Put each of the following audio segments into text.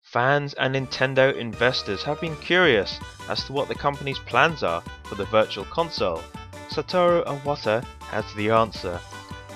Fans and Nintendo investors have been curious as to what the company's plans are for the Virtual Console. Satoru Iwata has the answer.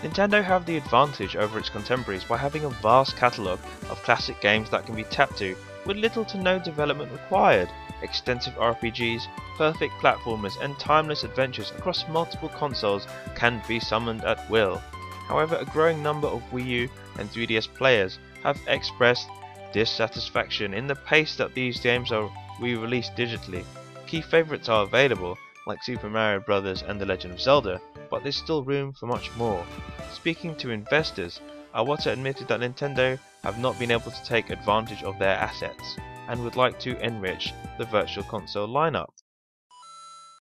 Nintendo have the advantage over its contemporaries by having a vast catalogue of classic games that can be tapped to with little to no development required. Extensive RPGs, perfect platformers and timeless adventures across multiple consoles can be summoned at will. However, a growing number of Wii U and 3DS players have expressed dissatisfaction in the pace that these games are re-released digitally. Key favourites are available, like Super Mario Bros. And The Legend of Zelda, but there's still room for much more. Speaking to investors, Iwata admitted that Nintendo have not been able to take advantage of their assets, and would like to enrich the Virtual Console lineup.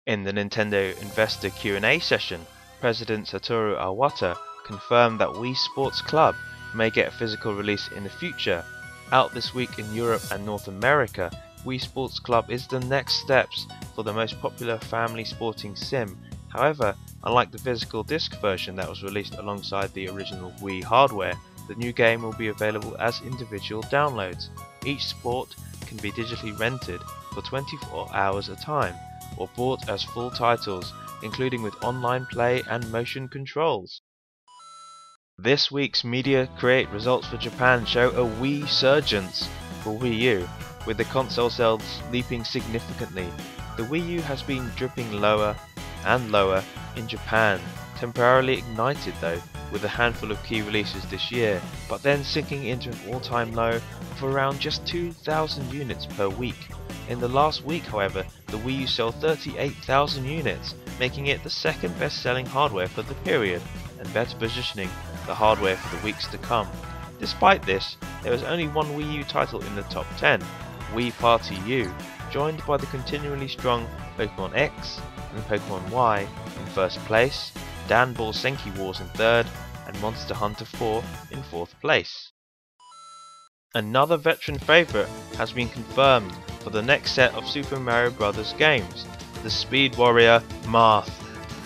In the Nintendo Investor Q&A session, President Satoru Iwata confirmed that Wii Sports Club may get a physical release in the future. Out this week in Europe and North America, Wii Sports Club is the next steps for the most popular family sporting sim. However, unlike the physical disc version that was released alongside the original Wii hardware, the new game will be available as individual downloads. Each sport can be digitally rented for 24 hours at a time, or bought as full titles, including with online play and motion controls. This week's Media Create results for Japan show a Wii surgence for Wii U, with the console sales leaping significantly. The Wii U has been dripping lower and lower in Japan, temporarily ignited though with a handful of key releases this year, but then sinking into an all-time low of around just 2,000 units per week. In the last week, however, the Wii U sold 38,000 units, making it the second best-selling hardware for the period, and better positioning the hardware for the weeks to come. Despite this, there was only one Wii U title in the top 10, Wii Party U, joined by the continually strong Pokemon X and Pokemon Y in first place, Dan Ball Senki Wars in third, and Monster Hunter 4 in fourth place. Another veteran favourite has been confirmed for the next set of Super Mario Bros. Games, the Speed Warrior Marth.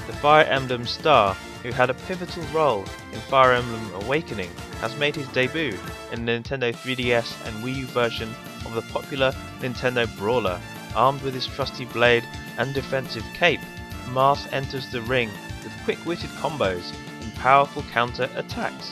The Fire Emblem star, who had a pivotal role in Fire Emblem Awakening, has made his debut in the Nintendo 3DS and Wii U version of the popular Nintendo Brawler. Armed with his trusty blade and defensive cape, Marth enters the ring with quick-witted combos and powerful counter-attacks.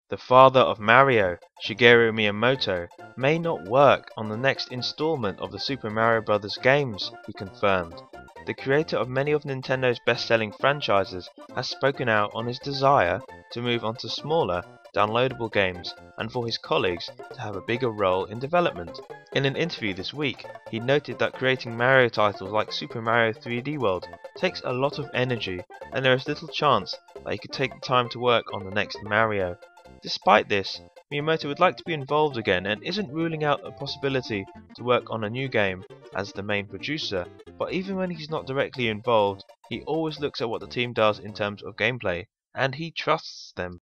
The father of Mario, Shigeru Miyamoto, may not work on the next installment of the Super Mario Bros. Games, he confirmed. The creator of many of Nintendo's best-selling franchises has spoken out on his desire to move on to smaller, downloadable games, and for his colleagues to have a bigger role in development. In an interview this week, he noted that creating Mario titles like Super Mario 3D World takes a lot of energy, and there is little chance that he could take the time to work on the next Mario. Despite this, Miyamoto would like to be involved again and isn't ruling out a possibility to work on a new game as the main producer, but even when he's not directly involved, he always looks at what the team does in terms of gameplay, and he trusts them.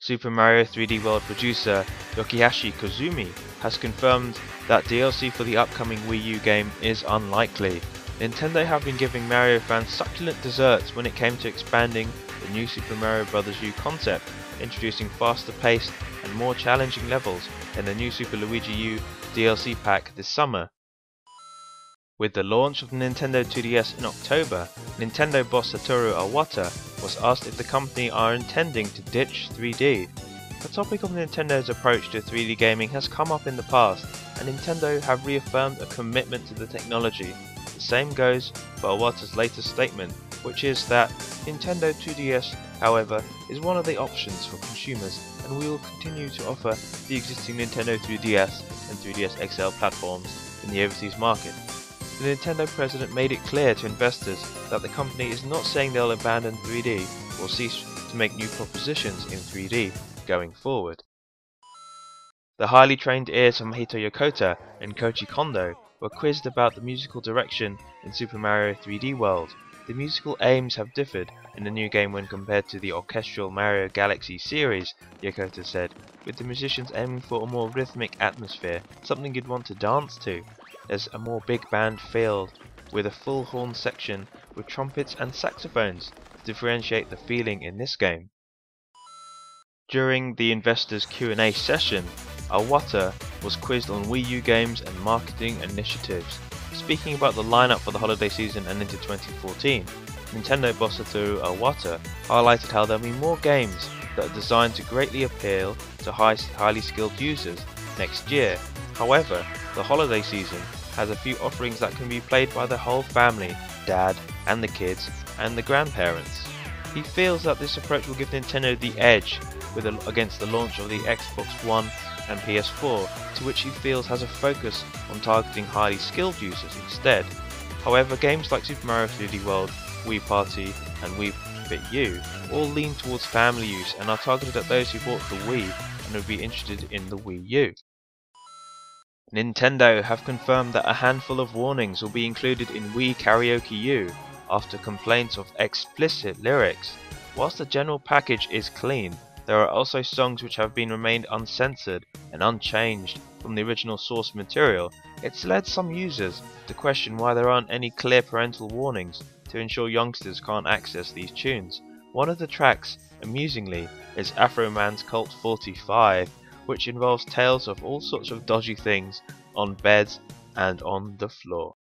Super Mario 3D World producer Yokihashi Kozumi has confirmed that DLC for the upcoming Wii U game is unlikely. Nintendo have been giving Mario fans succulent desserts when it came to expanding the new Super Mario Bros. U concept, introducing faster paced and more challenging levels in the new Super Luigi U DLC pack this summer. With the launch of the Nintendo 2DS in October, Nintendo boss Satoru Iwata was asked if the company are intending to ditch 3D. The topic of Nintendo's approach to 3D gaming has come up in the past, and Nintendo have reaffirmed a commitment to the technology. The same goes for Iwata's latest statement, which is that Nintendo 2DS, however, is one of the options for consumers, and we will continue to offer the existing Nintendo 3DS and 3DS XL platforms in the overseas market. The Nintendo president made it clear to investors that the company is not saying they'll abandon 3D or cease to make new propositions in 3D going forward. The highly trained ears of Mahito Yokota and Koji Kondo were quizzed about the musical direction in Super Mario 3D World. The musical aims have differed in the new game when compared to the orchestral Mario Galaxy series, Yokota said, with the musicians aiming for a more rhythmic atmosphere, something you'd want to dance to. There's a more big band feel, with a full horn section with trumpets and saxophones to differentiate the feeling in this game. During the investors Q&A session, Iwata was quizzed on Wii U games and marketing initiatives. Speaking about the lineup for the holiday season and into 2014, Nintendo boss Satoru Iwata highlighted how there will be more games that are designed to greatly appeal to highly skilled users next year. However, the holiday season has a few offerings that can be played by the whole family, dad and the kids and the grandparents. He feels that this approach will give Nintendo the edge against the launch of the Xbox One and PS4, to which he feels has a focus on targeting highly skilled users instead. However, games like Super Mario 3D World, Wii Party and Wii Fit U all lean towards family use and are targeted at those who bought the Wii and would be interested in the Wii U. Nintendo have confirmed that a handful of warnings will be included in Wii Karaoke U after complaints of explicit lyrics. Whilst the general package is clean, there are also songs which have remained uncensored and unchanged from the original source material. It's led some users to question why there aren't any clear parental warnings to ensure youngsters can't access these tunes. One of the tracks, amusingly, is Afroman's Cult 45, which involves tales of all sorts of dodgy things on beds and on the floor.